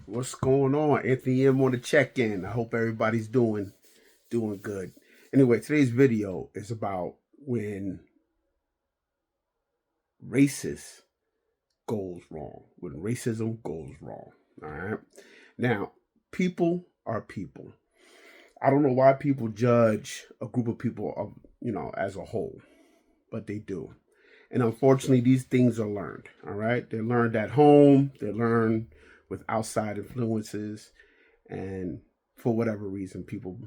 What's going on? Anthony M on the check-in. I hope everybody's doing good. Anyway, today's video is about when racist goes wrong. When racism goes wrong. All right. Now, people are people. I don't know why people judge a group of people as a whole, but they do. And unfortunately, these things are learned. All right. They're learned at home. They're learned with outside influences. And for whatever reason, people,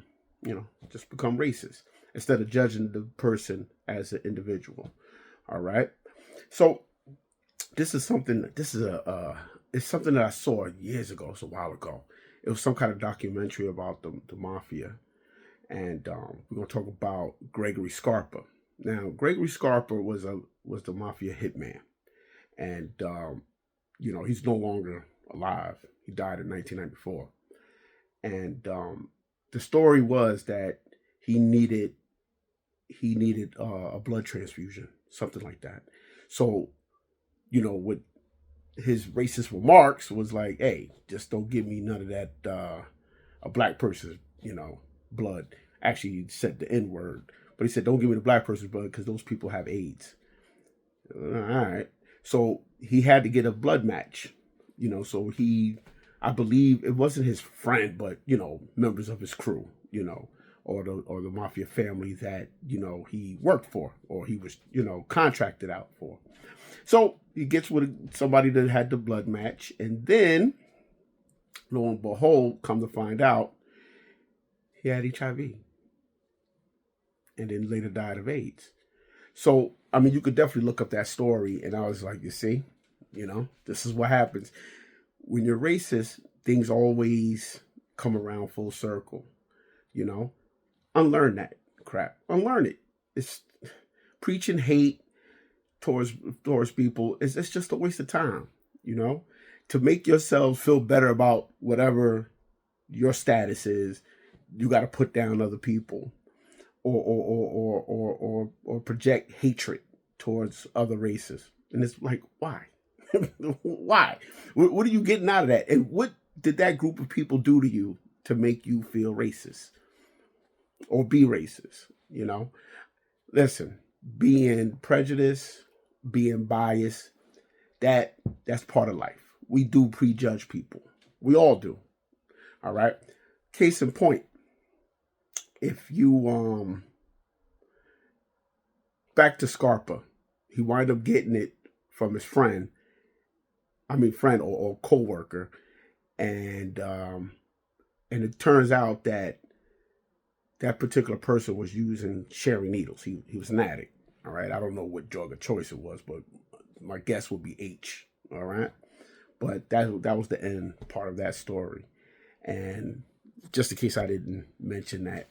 just become racist instead of judging the person as an individual. All right. So it's something that I saw years ago. It's a while ago. It was some kind of documentary about the mafia. And we're going to talk about Gregory Scarpa. Now, Gregory Scarpa was the mafia hitman. And, he's no longer alive. He died in 1994. And the story was that he needed a blood transfusion, something like that. So, what his racist remarks was like, "Hey, just don't give me none of that a black person's, blood." Actually, he said the N word, but he said, "Don't give me the black person's blood because those people have AIDS." All right. So he had to get a blood match, so I believe it wasn't his friend, but members of his crew, or the mafia family that he worked for or he was contracted out for. So he gets with somebody that had the blood match, and then lo and behold, come to find out, he had HIV, and then later died of AIDS. So I mean, you could definitely look up that story, and I was like, you see, this is what happens when you're racist. Things always come around full circle. Unlearn that crap. Unlearn it. It's preaching hate towards people. It's just a waste of time. To make yourselves feel better about whatever your status is, you got to put down other people, or project hatred towards other races. And it's like, why? Why? What are you getting out of that? And what did that group of people do to you to make you feel racist or be racist? Listen, being prejudiced, being biased, that's part of life. We do prejudge people. We all do. All right. Case in point, if you back to Scarpa, he wind up getting it from his friend. I mean, friend or co-worker, and it turns out that that particular person was using sharing needles. He was an addict. All right, I don't know what drug of choice it was, but my guess would be H. All right, but that was the end part of that story, and just in case I didn't mention that,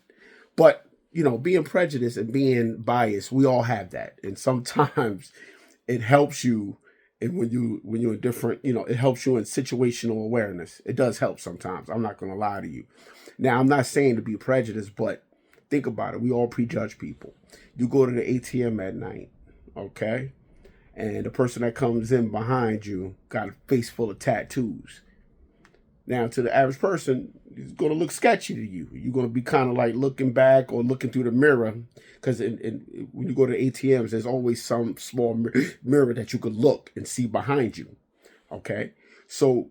but being prejudiced and being biased, we all have that, and sometimes it helps you. And when you're different, it helps you in situational awareness. It does help sometimes. I'm not going to lie to you. Now, I'm not saying to be prejudiced, but think about it. We all prejudge people. You go to the ATM at night, okay? And the person that comes in behind you got a face full of tattoos. Now, to the average person, it's going to look sketchy to you. You're going to be kind of like looking back or looking through the mirror, because when you go to ATMs, there's always some small mirror that you could look and see behind you. Okay, so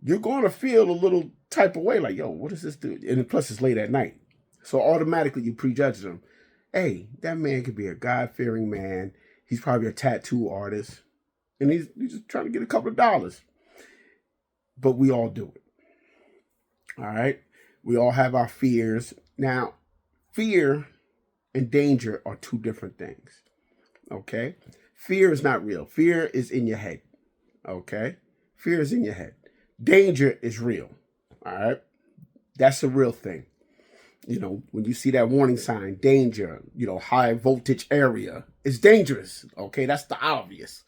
you're going to feel a little type of way, like, yo, what does this do? And plus, it's late at night, so automatically you prejudge them. Hey, that man could be a God-fearing man. He's probably a tattoo artist, and he's just trying to get a couple of dollars. But we all do it. All right. We all have our fears. Now, fear and danger are two different things. Okay. Fear is not real. Fear is in your head. Okay. Fear is in your head. Danger is real. All right. That's a real thing. When you see that warning sign, danger, high voltage area, it's dangerous. Okay. That's the obvious.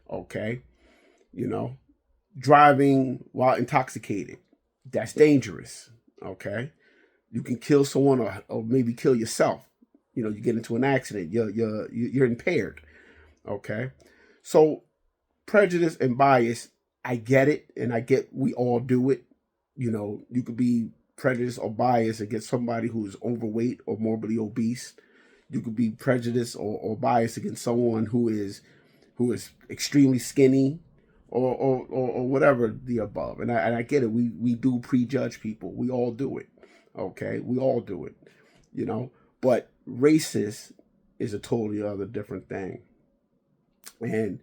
Okay. Driving while intoxicated, that's dangerous. Okay, you can kill someone or maybe kill yourself. You get into an accident, you're impaired. Okay, so prejudice and bias I get it, and I get we all do it. You know, you could be prejudiced or biased against somebody who is overweight or morbidly obese. You could be prejudiced or biased against someone who is extremely skinny or whatever the above. And I get it. We do prejudge people. We all do it. Okay, we all do it. You know, but racist is a totally other different thing, and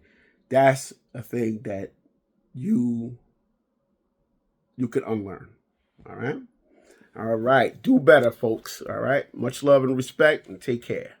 that's a thing that you can unlearn. All right. All right. Do better, folks. All right. Much love and respect, and take care.